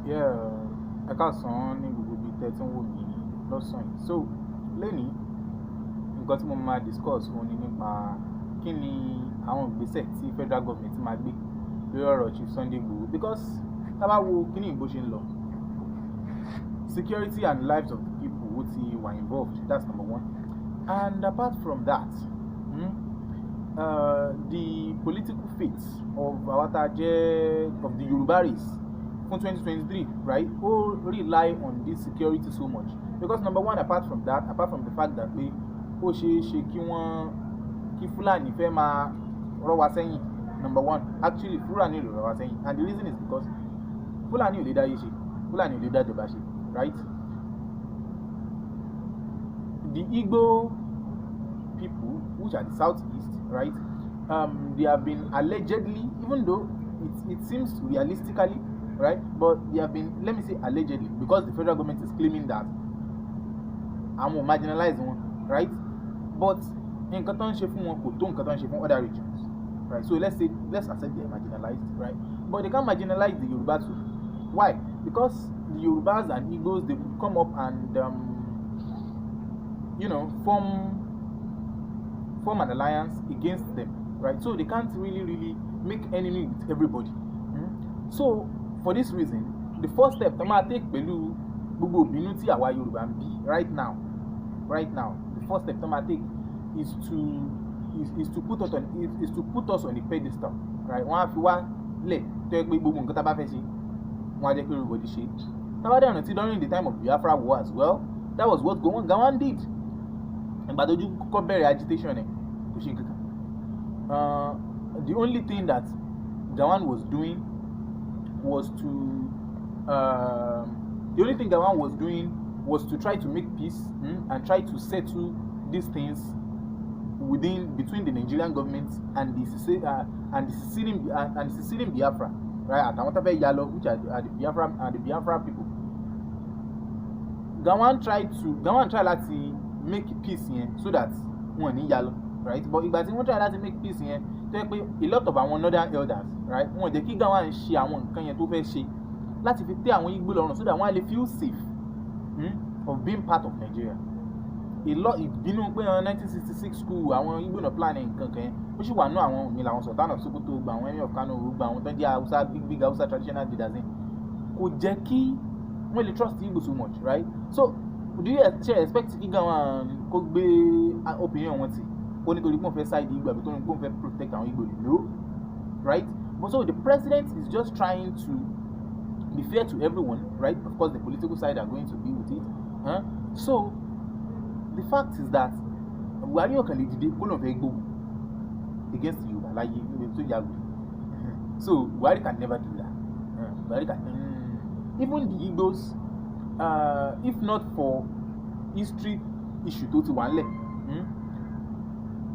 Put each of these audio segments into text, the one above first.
Yeah, ẹ káàsán ní gbogbo ibi tẹ́ tí ń wò mí lọ́sàn yìí. So, lénìí, nǹkan tí mo máa discuss òun ni nípa kí ni àwọn ìgbésẹ̀ tí federal government máa gbé lórí ọ̀rọ̀ Chief Sunday Igboho. Because tá bá wo kí ni ìbò ṣe ń lọ, security and lives of the people who were involved, that's number one. And apart from that, the political fate of the Yoruba race from 2023, right, all rely on this security so much. Because number one, apart from the fact that we kí Fulani fẹ́ máa rọ́ wa sẹ́yìn, number one, actually Fulani ló rọ́ wa sẹ́yìn, and the reason is because Fulani ò lè dá yé ṣe, Fulani ò lè dá jọba ṣe, right? The Igbo people, which are the southeast, right, they have been allegedly, even though it seems realistically, right, but they have been, let me say allegedly, because the federal government is claiming that I'm marginalized one, right? But nǹkan tó ń ṣe fún wọn kò tó nǹkan tó ń ṣe fún other regions, right? So let's accept they are marginalized, right? But they can't marginalize the Yoruba too. Why? Because the Yorubas and Igbos, they would come up and form an alliance against them, right? So they can't really make enemy with everybody. So for this reason, the first step to take pẹ̀lú gbogbo ìbínú tí àwa Yorùbá ń bí right now, the first step to take is to put us on a pedestal, right? Wọ́n á fi wá lẹ̀ tó yẹ pé gbogbo nǹkan tá bá fẹ́ ṣe wọ́n á jẹ́ pé everybody ṣe. Tábàdé ọ̀nà tí during the time of Biafra war as well, that was what Gawon did. Ìgbà tó ojú kọ́kọ́ bẹ̀rẹ̀ agitation ẹ̀ kò ṣe nǹkan. The only thing that Gawon was doing was to try to make peace and try to settle these things between the Nigerian government and the seceding Biafra, right? Àtàwọn tó fẹ́ yà lọ, which are the Biafra people. Gawon tried láti make peace yẹn so that wọn ní yà lọ, right? But ìgbà tí wọ́n try láti make peace yẹn tó yẹ pé a lot of àwọn northern elders, right, wọ́n jẹ́ kí Gawon ṣe àwọn nǹkan yẹn tó fẹ́ ṣe láti fi tẹ́ àwọn Igbo lọ́rùn so that wọ́n á lè feel safe of being part of Nigeria. Ìbínú pé 1966 school àwọn Igbo náà plan nǹkan kan yẹn ó sì wà nú àwọn mi làwọn Sultan of Sokoto gba àwọn Emir of Kano gba àwọn tó ń jẹ́ Hausa big Hausa traditional leaders yẹn kò jẹ́ kí wọ́n lè trust Igbo so much, right? So do you expect kí Gawon kó gbé opinion wọn tì ó nítorí pé wọ́n fẹ́ side Igbo àbí tó ní pé wọ́n fẹ́ protect àwọn Igbo? No, right? But so the president is just trying to be fair to everyone, right? Of course the political side are going to be with it. So the fact is that Buhari ọ̀kan lè dìde kó lọ́n fẹ́ gbógun against Yorùbá láyé tó yàgò. So Buhari can never do that. Buhari can even the Igbos, if not for history issue tó ti wà ńlẹ̀,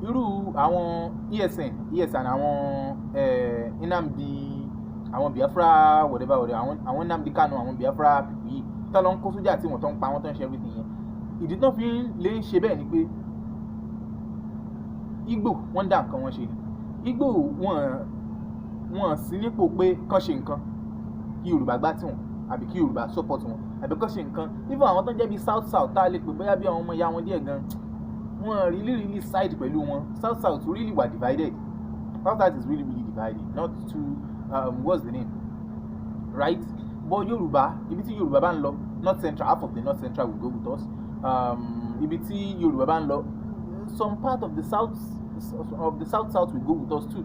irú àwọn ESN àwọn Nnamdi, àwọn Biafra whatever àwọn Nnamdi Kanu, àwọn Biafra people yìí tó lọ ń kó sójà tí wọ́n tó ń pa wọ́n tó ń ṣe everything yẹn. Ìdí tó fi lè ṣe bẹ́ẹ̀ ni pé Igbo wọ́n dá nǹkan wọn ṣe ni. Igbo wọ́n sí nípò pé kán ṣe nǹkan kí Yorùbá gbá tí wọn àbí kí Yorùbá support wọn àbí kán ṣe nǹkan. Even àwọn tó ń jẹ́ bí south tá a lè pè bóyá bí àwọn ọmọ ìyá wọn díẹ̀ gan wọ́n really side pẹ̀lú wọn. South really were divided. South is really divided, not to what's the name, right? But Yorùbá, ibi tí Yorùbá bá ń lọ, North Central, half of the North Central will go with us. Ibi tí Yorùbá bá ń lọ, some part of the south will go with us too.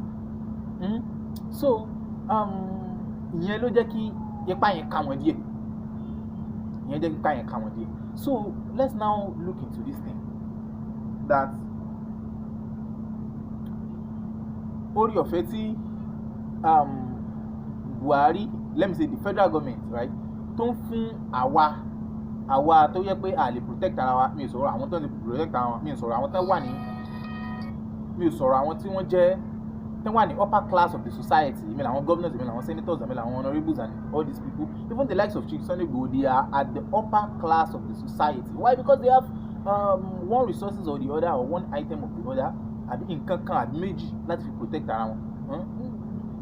So ìyẹn ló jẹ́ kí ipa yẹn ká wọn díẹ̀. So let's now look into this thing that orí ọ̀fẹ́ tí Buhari, let me say the federal government, right, tó ń fún àwa tó yẹ pé a lè protect ara wa. Mi ò sọ̀rọ̀ àwọn tó lè protect ara wa, mi ò sọ̀rọ̀ àwọn tó wà àwọn tí wọ́n jẹ́ tó wà ní upper class of the society. Mi làwọn governors, mi làwọn senators, mi làwọn honourables and all these people, even the likes of Chief Sunday Igboho, they are at the upper class of the society. Why? Because they have one resources or the other, or one item of the other, àbí nǹkan kan àbí méjì láti fi protect ara wọn.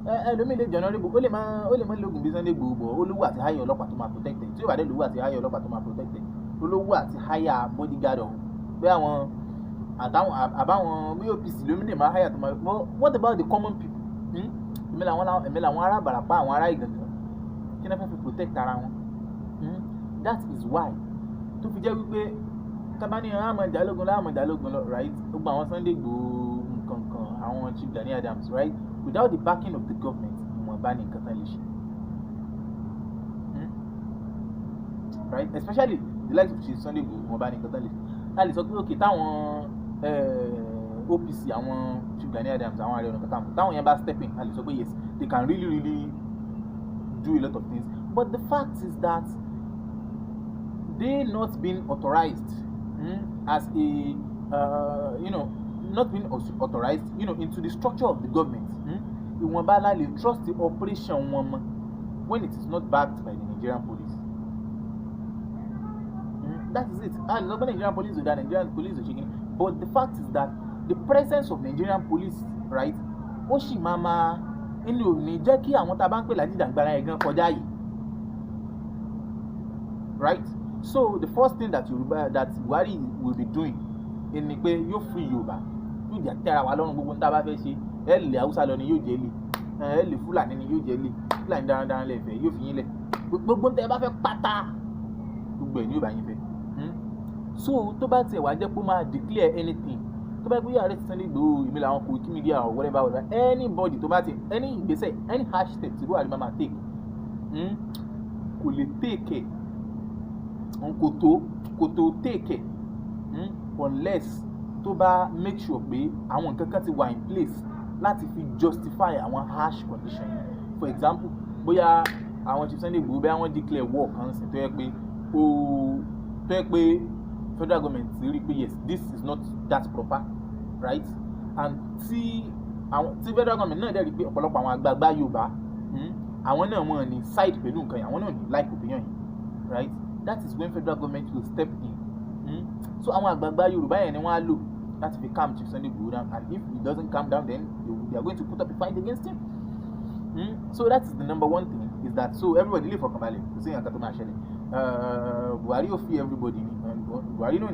ẹlòmíì lè jọ̀nà rébù ó lè má lóògùn bí Sunday Igboho bọ̀ olówó àti háyà ọlọ́pàá tó máa protect ẹ̀ tí ó bá dé lówó àti háyà ọlọ́pàá tó máa protect ẹ̀ olówó àti háyà bodyguard ọ̀hún bí àwọn àbáwọn bí OPC lómi lè máa háyà tó máa what about the common people? èmi làwọn ará Ìbàràpá àwọn ará Ìgàngán kí náà fẹ́ fi protect ara wọn. That is why tó fi jẹ́ wípé tabani àmọ̀ ìdálógún lọ right gbogbo àwọn Sunday Igboho nǹkan àwọn Chief Gani Adams right without the backing of the government ìwọ̀nba ní nǹkan tán lè ṣe. Right, especially the likes of Chief Sunday Igboho ìwọ̀nba ní nǹkan tán lè ṣe. A lè sọ pé okay táwọn OPC àwọn Chief Gani Adams àwọn Aare Ọ̀nà Kakanfo táwọn yẹn bá step in a lè sọ pé yes they can really do a lot of things, but the fact is that they not being authorized as a not being authorized into the structure of the government ìwọ̀nba la lè trust the operation wọn mọ́ when it is not backed by the Nigerian police. That is it. And not Nigerian police with that Nigerian police are shaking, but the fact is that the presence of Nigerian police right ó sì máa inú ò ní jẹ́ kí àwọn tá a bá ń pè lájìjàgbara yẹn gan kọjá yìí right. So the first thing that Buhari will be doing ni pé yóò free Yorùbá yóò jẹ́ tẹ́ra wa lọ́rùn gbogbo níta bá fẹ́ ṣe ẹ̀ lè Haúsá lọ ni yóò jẹ́ lè ẹ̀ lè Fúlàní ni yóò jẹ́ lè Fúlàní darandaran lẹ́fẹ̀ẹ́ yóò fi yín lẹ̀ gbogbo níta bá fẹ́ pátá gbogbo ẹ̀ ní Yorùbá yín fẹ́. So tó bá tiẹ̀ wá jẹ́ pé ó máa declare anything tó bá gbé yàrá ti Sunday Igboho ìmí làwọn kò kí media or whatever anybody tó bá ti any ìgbésẹ̀ any harsh step tí Buhari máa take kò lè take ẹ̀ kò tó take ẹ̀ unless tó bá make sure pé àwọn nǹkan kan ti wà in place láti fi justify àwọn harsh condition. For example bóyá àwọn Chief Sunday Igboho bóyá wọ́n declare war kan sí tó yẹ pé federal government rí pé yes this is not that proper right, and tí federal government náà dẹ̀ rí pé ọ̀pọ̀lọpọ̀ àwọn àgbààgbà Yorùbá àwọn náà wọ́n ní side pẹ̀lú nǹkan yẹn àwọn náà ní like opinion yẹn right, that is when federal government will step in. So àwọn àgbààgbà Yorùbá yẹn ni wọ́n á lò láti fi calm Chief Sunday Igboho down, and if he doesn't calm down then they are going to put up a fight against him. So that is the number one thing is that so everybody live for kambale kò sí nǹkan tó máa ṣẹlẹ̀. Buhari ó fi everybody ni Buhari ló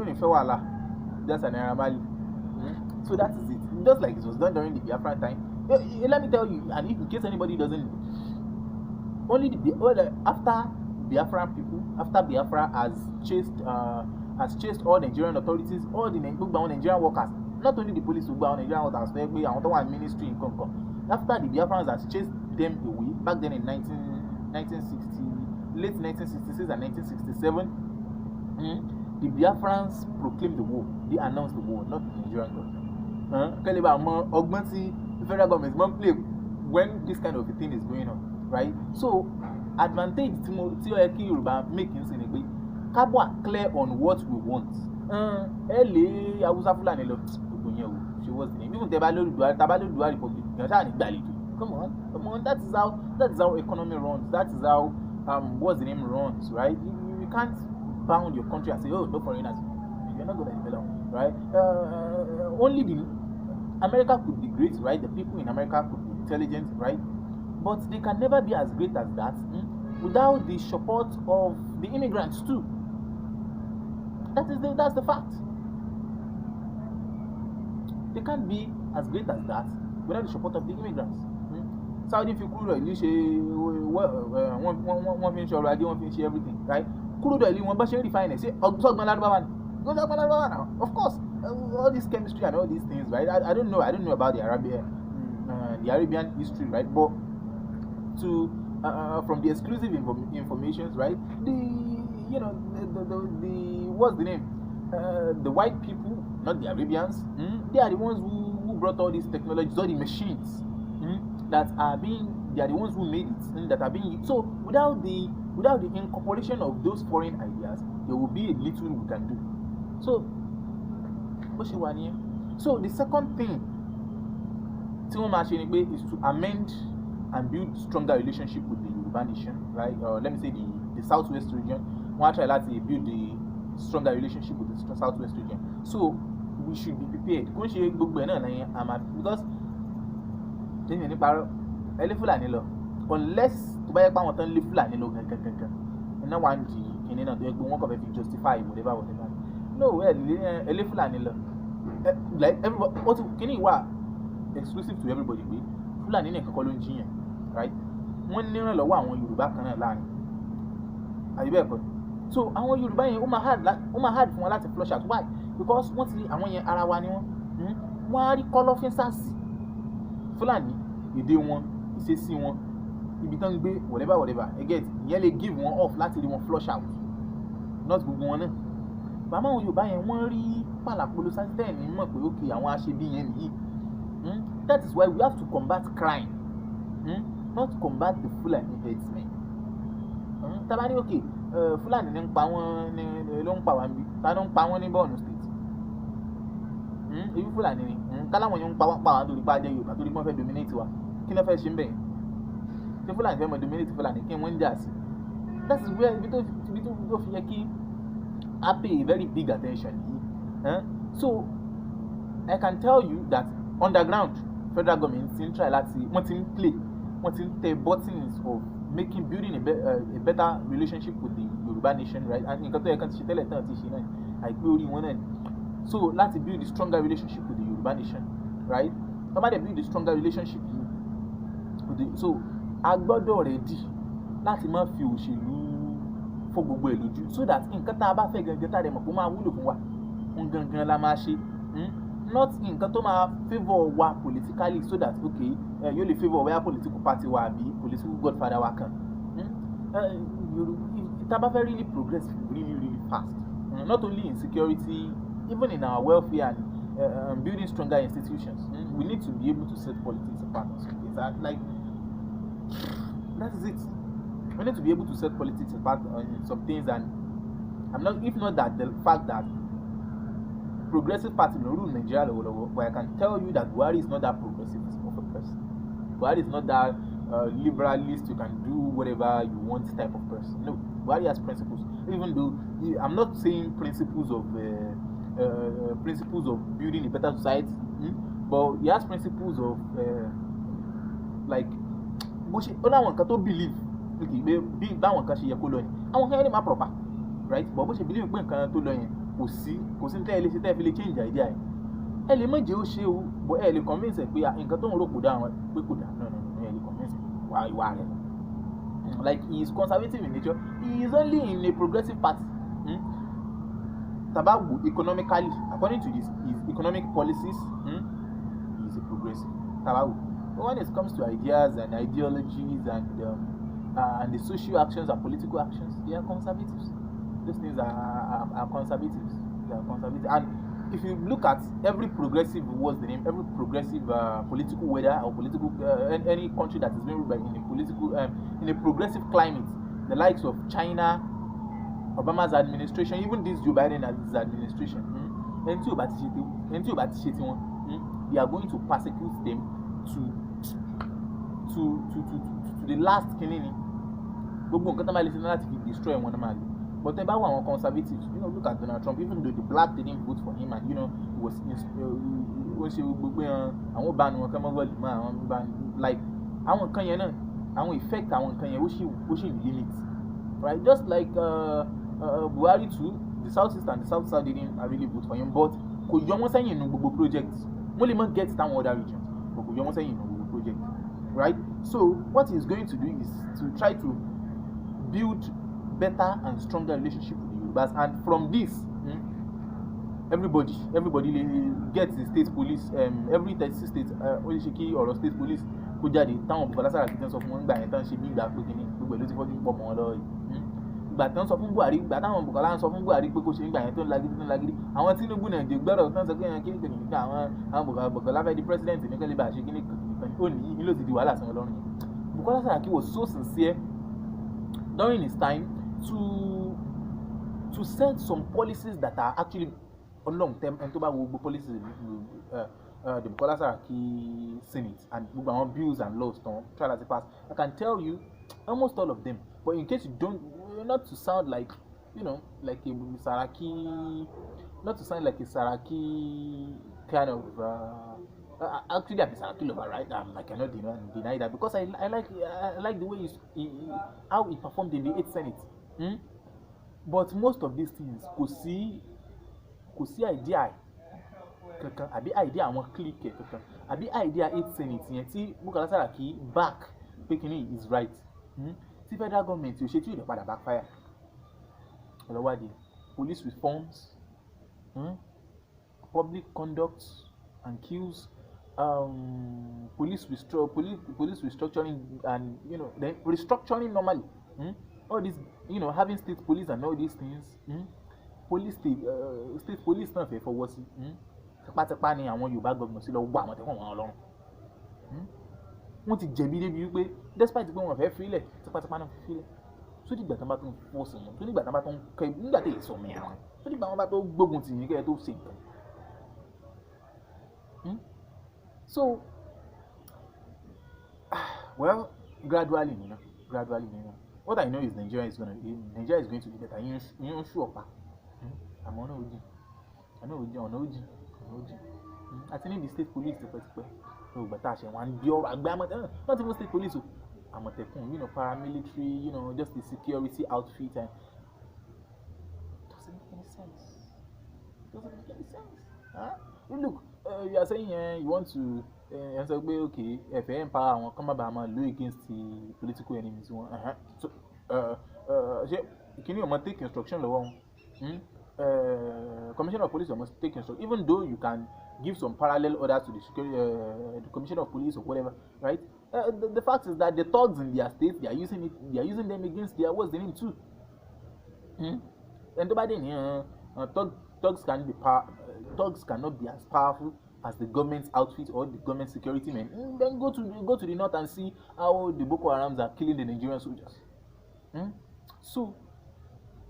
ní fẹ́ wàhálà that's an Naira Marley. So that is it, just like it was done during the Biafran time. Let me tell you, and if in case anybody doesn't know, only after Biafran people, after Biafra has chased all Nigerian authorities, all the Nigerian workers, not only the police, but Nigerian workers, àwọn tó wà ní ministry in Congo. After the Biafrans has chased them away back then in 1960, late 1966 and 1967, the Biafrans proclaimed the war. They announced the war, not the Nigerian government. Kẹ́lẹ́bà mọ ọgbọ́n tí the federal government must play when this kind of a thing is going on, right? So advantage tí ó yẹ kí Yorùbá make n sin ni pé ká wà clear on what we want. Ẹ lè Haúsá Fúlàní lọ gbogbo yẹn o ṣe wọ́n sì ní even tẹ́ bá lórí Dual Republic yẹn ṣáà ní gbàlejò. Come on, that is how economy runs. That is how what's the name runs, right? You can't bound your country and say, oh, no foreigners, you're not going to develop, right? Only America could be great, right? The people in America could be intelligent, right? But they can never be as great as that without the support of the immigrants too. That's the fact. They can't be as great as that without the support of the immigrants. Saudi fi crude oil ṣe wọ́n fi ń ṣe ọrọ̀ ajé wọ́n fi ń ṣe everything, right? Crude oil wọ́n bá ṣe refine ẹ̀ ṣe ọgbọ́n ládùbáwá ni ọgbọ́n ládùbáwá now, of course all this chemistry and all these things, right? I don't know about the Arabian history, right? But from the exclusive informations, right? The what's the name? The white people, not the Arabians, they are the ones who brought all these technologies, all the machines. They are the ones who made it, that are being so without the incorporation of those foreign ideas, there will be a little we can do. So the second thing is to amend and build stronger relationship with the Yoruba nation, right? Let me say the Southwest region. Want to try to build the stronger relationship with the Southwest region. So we should be prepared because tẹ́yìn ní parọ́ ẹ lé Fúlàní lọ unless tó bá yẹ pé àwọn tán lé Fúlàní lọ gangan iná wà ń di kìnìún náà tó yẹ pé wọ́n kàn fẹ́ fi justify whatever no ẹ lé Fúlàní lọ like everybody ó ti kìnìún wà exclusive to everybody pé Fúlàní nìkan kọ́ ló ń jiyàn right wọ́n ní ìrànlọ́wọ́ àwọn Yorùbá kan náà láàrin àyè bẹ́ẹ̀ kọ́ so àwọn Yorùbá yẹn ó máa hard fún wọn láti flush out why because wọ́n ti àwọn yẹn ara wa ni wọ́n á rí kọ́lọ́fín sáàsì Fúlàní èdè wọn ìṣesí wọn ibi tán ń gbé whatever again ìyẹn lè give wọn off láti rí wọn flush out not gbogbo wọn náà bàmá àwọn Yorùbá yẹn wọ́n rí pàlàpolo sáńtẹ̀ ní mọ̀ pé okay àwọn aṣebí yẹn nìyí that is why we have to combat crime not combat the Fulani headsmen tabani okay Fulani ní ń pa wọ́n ní ló ń pa wọ́n bí ta ló ń pa wọ́n ní Borno state ebi Fulani ni káláwọn yẹn ń pa wọ́n torí pa jẹ́ Yorùbá torí wọ́n fẹ́ dominate wa kí ló fẹ́ ṣe ń bẹ̀ ṣé Fulani fẹ́ mọ dominate Fulani kí wọ́n ń jà sí that is where ibi tó fi yẹ kí I pay very big attention so I can tell you that underground federal government ti ń try láti wọ́n ti ń play wọ́n ti ń tẹ buttons of building a better relationship with the Yoruba nation right and nǹkan tó yẹ kán ti ṣe tẹ́lẹ̀ tán ti ṣe náà àìpé orí wọn náà ni so láti build a stronger relationship with the Yoruba nation right tó bá dẹ̀ build a stronger relationship with the so a gbọ́dọ̀ ready láti má fi òṣèlú fọ́ gbogbo ẹ̀ lójú so that nǹkan tá a bá fẹ́ gangan tá a dẹ̀ mọ̀ kó máa wúlò fún wa òun gangan la máa ṣe not nǹkan tó máa favour wa politically so that okay yóò lè favour where political party wa àbí political godfather wa kan tá bá fẹ́ really progress really fast not only in security even in our welfare and building stronger institutions we need to be able to set politics apart like that is it we need to be able to set politics apart on some things and if not that the fact that progressive party no rule Nigeria but I can tell you that Buhari is not that progressive of a person. Buhari is not that liberalist, you can do whatever you want type of person. No, Buhari has principles. Even though I'm not saying principles of building a better society, but he has principles of like other one can believe okay be that one can ṣe yẹ kó lọ yẹn àwọn kan yẹn lè má proper right but bó ṣe believe pé nǹkan tó lọ yẹn kò sí tẹ́ ẹ lè ṣe tẹ́ ẹ fi lè change idea ẹ ẹ lè má jẹ́ ó ṣe o but ẹ lè convince ẹ pé nǹkan tó ń rò kò dá àwọn pé kò dá no ẹ lè convince ẹ ìwà rẹ like he is conservative in nature he is only in a progressive party tabawo economically according to his economic policies he is a progressive tabawo but when it comes to ideas and ideologies and the social actions and political actions they are conservatives. Those things are conservatives. They are conservative. And if you look at every progressive, what's the name? Every progressive political weather or political any country that is being ruled by in a progressive climate, the likes of China, Obama's administration, even this Joe Biden's administration, they are going to persecute them to the last kinini. Destroy one. But about our conservatives, look at Donald Trump. Even though the black didn't vote for him, and he was like our effect, our limit, right? Just like Buhari too, the Southeast and the South didn't really vote for him, but projects. Only man gets down other regions, but project, right? So what he's going to do is to try to build better and stronger relationship with the Yorubas, and from this everybody gets the state police every 36 states Oyèṣekí or state police kó jáde táwọn Bukola Saraki tán sọ fún wọn gbà yẹn tán ṣe bí ìgbà pé kíní gbogbo ẹ̀ ló ti fọ́jú pọ̀ mọ́ wọn lọ́wọ́ yìí ìgbà tán sọ fún Buhari ìgbà táwọn Bukola ń sọ fún Buhari pé kó ṣe nígbà yẹn tó ń lagídí àwọn Tinubu náà dé gbọ́dọ̀ tán sọ pé yẹn kíní kíní àwọn Bukola fẹ́ di president ní kẹ́lẹ́ bá ṣe kíní kíní ó ní ló ti di wàhálà sí wọn lọ́rùn yẹn Bukola Saraki was so sincere during his time to set some policies that are actually on long term and to buy policies the Bukola Saraki Senate and bills and laws don't try to pass. I can tell you almost all of them. But in case you don't, not to sound like like a Saraki, not to sound like a Saraki kind of Actually, I'm a killer, right? I cannot deny that because I like the way how he performed in the 8th Senate. Hmm? But most of these things kò sí idea kankan àbí idea àwọn clique kankan àbí idea 8th Senate yẹn tí Bukola Saraki back pé kíní is right. Tí federal government ò ṣe tí ò lè padà backfire. Ọlọ́wádìí police reforms, public conduct and queues, police restructuring, and then restructuring normally. All this, having state police and all these things. State police náà fẹ́ fọwọ́ sí. Tipátipá ni àwọn Yorùbá gómìnà sí lọ wọ àwọn tẹ̀wọ̀n wọn lọ́rùn. Wọ́n ti jẹ̀bi débi wípé despite pé wọ́n fẹ́ fílẹ̀ tipátipá náà fílẹ̀. Tó dìgbà tí wọ́n bá tó ń fọ́ọ̀sì wọn, tó dìgbà tí wọ́n bá tó ń kẹ́ nígbà tí èyí sọ mí àwọn, tó dìgbà tí wọ́n bá tó gbógun tì yín kẹ́ ẹ tó ṣe nǹkan. So, well, gradually. What I know is Nigeria is going to be better. You sure pa? I'm on OG. I know OG. I think the state police but one not even state police. Paramilitary, just the security outfit, and doesn't make any sense. Huh? Look, you are saying you want to okay, if you empower come about law against the political enemies. So, can you take instruction? Commissioner of police must take instruction, even though you can give some parallel orders to the security, the commissioner of police or whatever, right? The fact is that the thugs in their state, they are using them against their what's the name too. And thugs cannot be as powerful as the government outfit or the government security men. Then go to the north and see how the Boko Harams are killing the Nigerian soldiers. So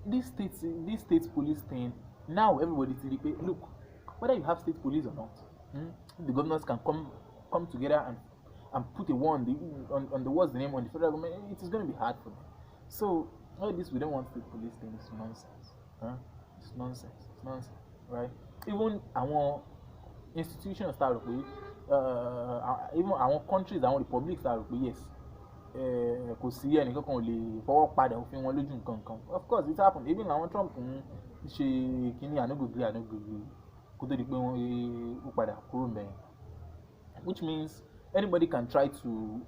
this state police thing, now everybody look, whether you have state police or not, the governors can come together and put a war on the what's the name on the federal government. It is going to be hard for them. So all this, we don't want state police thing. It's nonsense. It's nonsense, right? Even our institutions start with, even our countries, our republics start with, yes. Kò sí ẹnìkan kan ò lè fọwọ́ padà òfin wọn lójú nǹkan kan. Of course it happened. Even àwọn Trump ń ṣe kíní ànúgbògbé kó tó di pé wọ́n padà kúrò mẹ́rin. Which means anybody can try to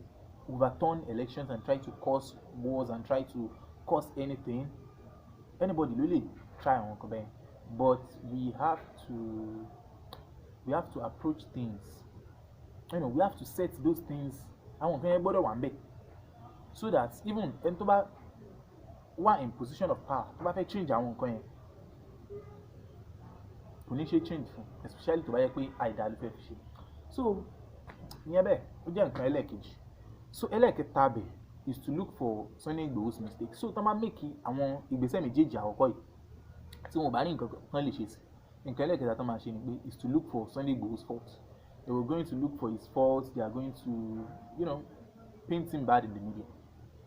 overturn elections and try to cause wars and try to cause anything. Anybody really try àwọn nǹkan bẹ́ẹ̀. But we have to approach things. We have to set those things. Àwọn nǹkan yẹn gbọ́dọ̀ wà ń bẹ̀. So that even ẹni tó bá wà in position of power, tó bá fẹ́ change àwọn nǹkan yẹn, kò ní ṣe change fún, especially tó bá yẹ pé àìdá ló fẹ́ fi ṣe. So ìyẹn bẹ́ẹ̀ ó jẹ́ nǹkan ẹlẹ́ẹ̀kejì. So ẹlẹ́ẹ̀kẹta bẹ̀ is to look for Sunday Igboho's mistake. So tó máa make àwọn ìgbésẹ̀ méjèèjì àkọ́kọ́ yìí tí wọn bá ní nǹkan kan lè ṣe sí, nǹkan ẹlẹ́ẹ̀kẹta tó máa ṣe ni pé is to look for Sunday Igboho's fault. They were going to look for his faults. They are going to, paint him bad in the media.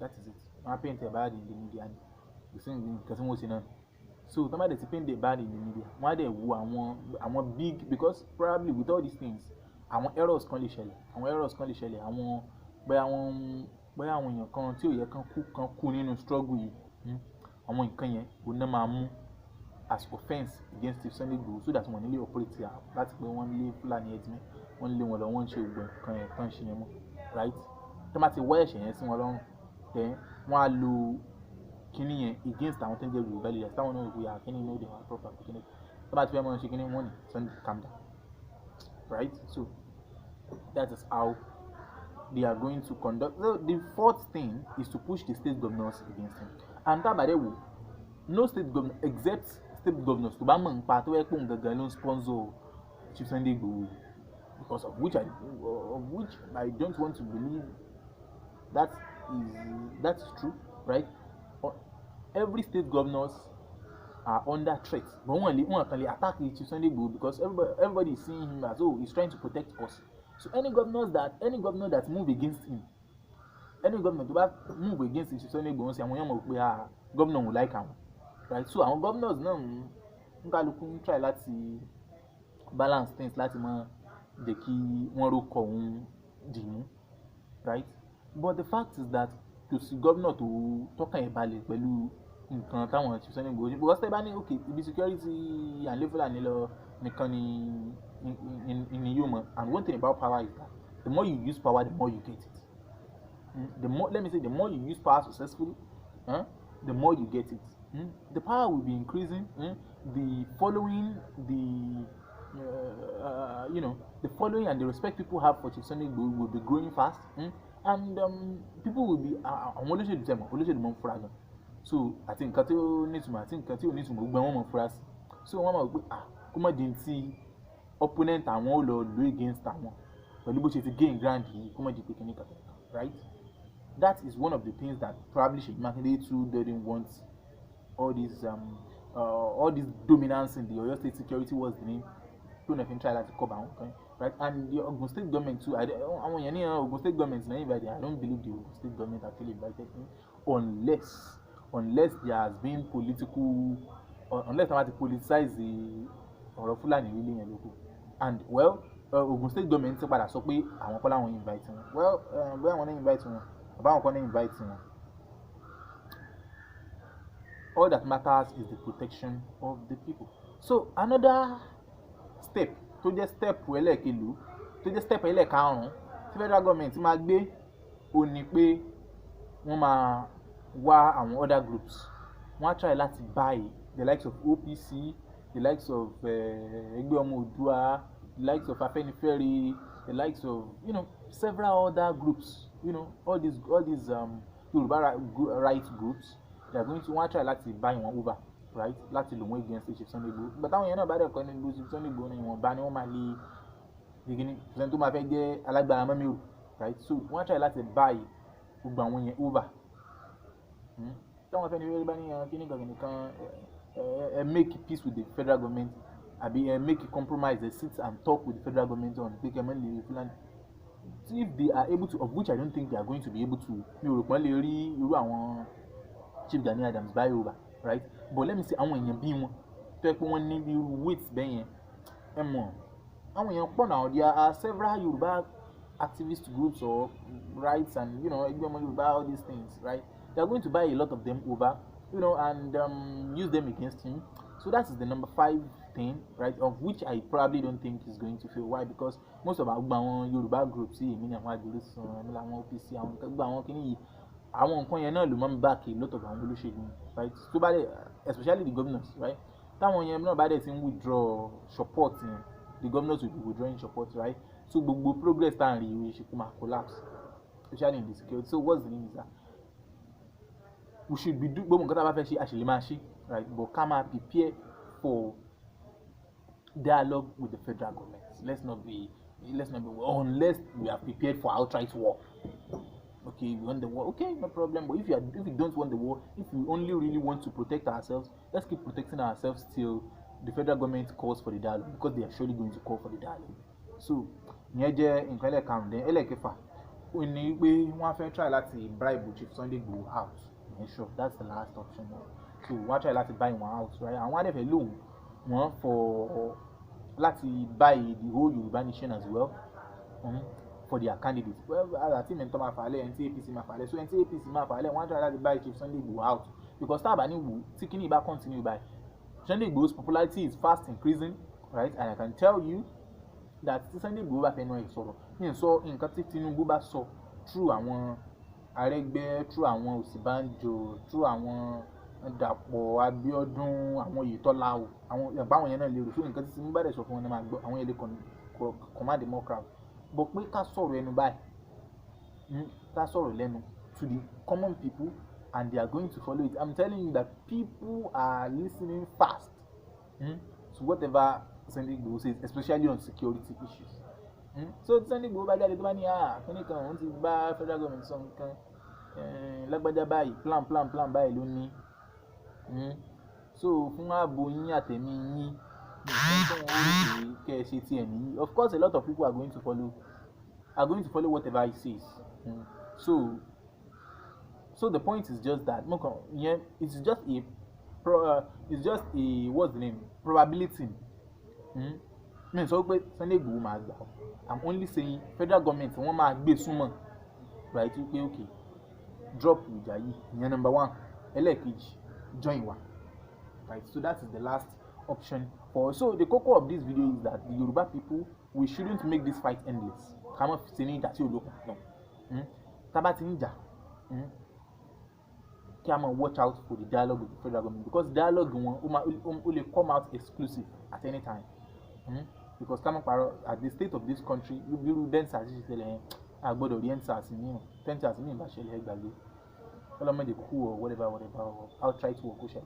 That is it. I paint him bad in the media. And the same thing, so somebody to paint the bad in the media. Why they want big, because probably with all these things, àwọn errors kan lè ṣẹlẹ̀. Àwọn bóyá àwọn èèyàn kan tí ò yẹ kan kú nínú struggle yìí. Àwọn nǹkan yẹn ò ná máa mú as offence against Sunday Igboho, so that wọ́n nílé operate láti pé wọ́n lé Fúlàní ẹ̀dínmẹ́, wọ́n lé wọn lọ, wọ́n ń ṣe ògbọ́n kan yẹn kan ṣe yẹn mọ́, right? Tó bá ti wọ́ ẹ̀ṣẹ̀ yẹn sí wọn lọ́rùn, then wọ́n á lo kíní yẹn against àwọn tó ń jẹ́ Yorùbá leaders táwọn náà wò yà kíní ní ó dé wọn proper kíní. Tó bá ti fẹ́ mọ́ ṣe kíní wọ́n ní Sunday calm down, right? So that is how they are going to conduct. So the fourth thing is to push the state governors against him. And that by the way, no state governor except state governors to bá mọ̀ nípa tó yẹ pé òun gangan ló ń sponsor Chief Sunday Igboho, because of which I don't want to believe that is true, right? Every state governors are under threat, but one can attack Chief Sunday Igboho because everybody is seeing him as he's trying to protect us. So any governor that move against him, any governor to move against Chief Sunday Igboho, say àwọn yẹn mọ̀ pé governor will like him, right? So our governors náà ń kálukú try láti balance things, láti mọ jẹ́ kí wọ́n rókọ̀ òun dìmú, right? But the fact is that kò sí gómìnà tó tọ́kàn ẹ̀ balẹ̀ pẹ̀lú nǹkan táwọn Chief Sunday Igboho ṣe, because tẹ́ bá ní okay ibi security and lé Fúlàní lọ nìkan ni yóò mọ̀. And one thing about power is that the more you use power, the more you get it. The more you use power successfully, the more you get it. The power will be increasing. The following, the following and the respect people have for Chief Sunday Igboho will be growing fast. And people will be àwọn olóṣèlú tẹ̀ mọ̀ olóṣèlú mọ̀ ń fura gan. So àti nǹkan tí ó nítumọ̀ àti nǹkan tí ò nítumọ̀ gbogbo wọn mọ̀ fura sí. So wọ́n mọ̀ pé kó má di ti opponent àwọn ò lọ lo against àwọn pẹ̀lú bó ṣe ti gain ground yìí kó má di pé kíní kankan, right? That is one of the things that probably Seyi Makinde too didn't want all this dominance in the Oyo State security was the name. Don't even try that to cover, okay? Right? And the Ogun State government too. Ogun State government not invited. I don't believe the Ogun State government actually invited him, unless there has been political, unless they want to politicize the ọ̀rọ̀ Fúlàní really yẹn lóko. And well, Ogun State government ti padà sọ pé àwọn kọ́ làwọn invite wọn. Well, bóyá àwọn náà invite wọn, àbáwọn kọ́ náà invite wọn. All that matters is the protection of the people. So another step tó jẹ́ step ẹlẹ́ẹ̀kẹlú tó jẹ́ step ẹlẹ́ẹ̀karùn-ún tí federal government máa gbé ó ní pé wọ́n máa wá àwọn other groups. Wọ́n á try láti buy the likes of OPC, the likes of Ẹgbẹ́ Ọmọ Oòduà, the likes of Afẹ́nifẹ́re, the likes of several other groups, all these Yoruba rights groups. They are going to want to try láti buy wọn over, right? Láti lò wọ́n against Chief Sunday Igboho. But táwọn yẹn náà bá dẹ̀ kọ́ ní Chief Sunday Igboho ní ìwọ̀nba ni wọ́n máa lè gbígbíní ṣùgbọ́n tó máa fẹ́ jẹ́ alágbára mọ́míwò, right? So wọ́n try láti buy gbogbo àwọn yẹn over. Táwọn Afẹ́nifẹ́re bá ní kíní kan make peace with the federal government àbí make a compromise, sit and talk with the federal government on pé kẹ́mọ́ lè Fúlàní. If they are able to, of which I don't think they are going to be able to, mi ò rò pé wọ́n lè rí irú àwọn Chief Gani Adams buy over, right? But let me say àwọn èèyàn bí wọn tó yẹ pé wọ́n ní irú weight bẹ́ẹ̀ yẹn ẹ mọ̀ àwọn èèyàn pọ̀ náà. There are several Yoruba activist groups or rights and Ẹgbẹ́ Ọmọ Yorùbá, all these things, right? They are going to buy a lot of them over, and use them against him. So that is the number 5 thing, right? Of which I probably don't think is going to fail. Why? Because most of our Yoruba groups, èmi ni àwọn àjòlósùn, èmi làwọn OPC, àwọn gbogbo àwọn kìíní yìí, àwọn nǹkan yẹn náà ló máa ń back a lot of àwọn olóṣèlú, right? So bá dẹ̀, especially the governors, right? Táwọn yẹn náà bá dẹ̀ ti ń withdraw support yẹn, the governors will be withdrawing support, right? So gbogbo progress tá à ń rí ìwé ṣe kó máa collapse, especially in the security. So what's the name is that? We should be do gbogbo nǹkan tá a bá fẹ́ ṣe àṣìlè máa ṣe, right? But ká máa prepare for dialogue with the federal government. Let's not be unless we are prepared for outright war. Okay, we want the war. Okay, no problem. But if you don't want the war, if we only really want to protect ourselves, let's keep protecting ourselves till the federal government calls for the dialogue, because they are surely going to call for the dialogue. So, ìyẹn jẹ́ nǹkan ẹlẹ́ẹ̀karùn-ún. Ẹlẹ́ẹ̀kẹfà ó ní pé wọ́n á fẹ́ try láti bribe Chief Sunday Igboho out. Yeah, sure, that's the last option. So wọ́n á try láti buy one out, right? Àwọn á dẹ̀ fẹ́ lò wọ́n for láti buy the whole Yoruba nation as well. For their candidates. Well, àti mẹ́tọ́ máa fà á lẹ̀, NT APC máa fà á lẹ̀. So NT APC máa fà á lẹ̀, wọ́n á try láti buy Chief Sunday Igboho out, because tá a bá ní wò tí kíní bá continue by, Sunday Igboho's popularity is fast increasing, right? And I can tell you that tí Sunday Igboho bá fẹ́ náà sọ̀rọ̀ ní sọ nǹkan tí Tinubu bá sọ through àwọn Arẹ́gbẹ́, through àwọn Ọ̀sínbàjò, through àwọn Dàpọ̀ Abíọ́dún, àwọn Oyètọ́lá, àwọn ìyàbá àwọn yẹn náà lè rò. So nǹkan tí Tinubu bá dẹ̀ sọ fún wọn ní máa gbọ́, àwọn yẹn lè command the more crowd. But pé ká sọ̀rọ̀ ẹnu báyìí, ká sọ̀rọ̀ lẹ́nu to the common people, and they are going to follow it. I'm telling you that people are listening fast to whatever Sunday Igboho says, especially on security issues. So Sunday Igboho bá jáde tó bá ní kíní kan òun ti bá federal government sọ nǹkan lágbájá báyìí, plan báyìí ló ní. So fún ààbò yín àtẹ̀mí yín, of course a lot of people are going to follow whatever he says. So the point is just that it's just a what's the name, probability mi sọ pé Sunday Igboho máa gbà ọ́, I'm only saying federal government wọ́n máa gbé súnmọ́, right, wípé okay drop ìjà yìí, ìyẹn number one. Ẹlẹ́ẹ̀kejì, join wa, right? So that is the last option for. So the koko of this video is that the Yoruba people, we shouldn't make this fight endless. Ká má fi ṣe ní ìjà tí olókun náà. Tá bá ti ń jà, kí a máa watch out for the dialogue with the federal government, because dialogue wọn ó lè come out exclusive at any time. Because ká má parọ́, at the state of this country, irú dẹ́nsà àti ìṣẹ̀lẹ̀ yẹn a gbọ́dọ̀ rí ẹ̀ńsà sí ní tẹ́ńsà sí ní ìbáṣẹ̀lẹ̀ ẹgbàgbé ọlọ́mọdé kú or whatever or I'll try to work oṣù.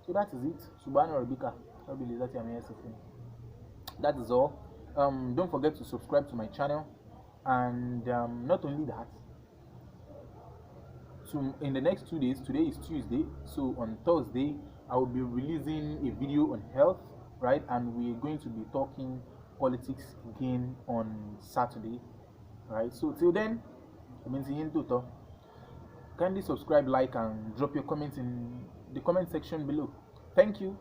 So that is it. Subhana Rabbika Rabbil Izzati Amma Yasifun. That is all. Don't forget to subscribe to my channel, and not only that, so in the next 2 days, today is Tuesday, so on Thursday I will be releasing a video on health, right? And we're going to be talking politics again on Saturday, right? So till then, kindly subscribe, like, and drop your comments in the comment section below. Thank you.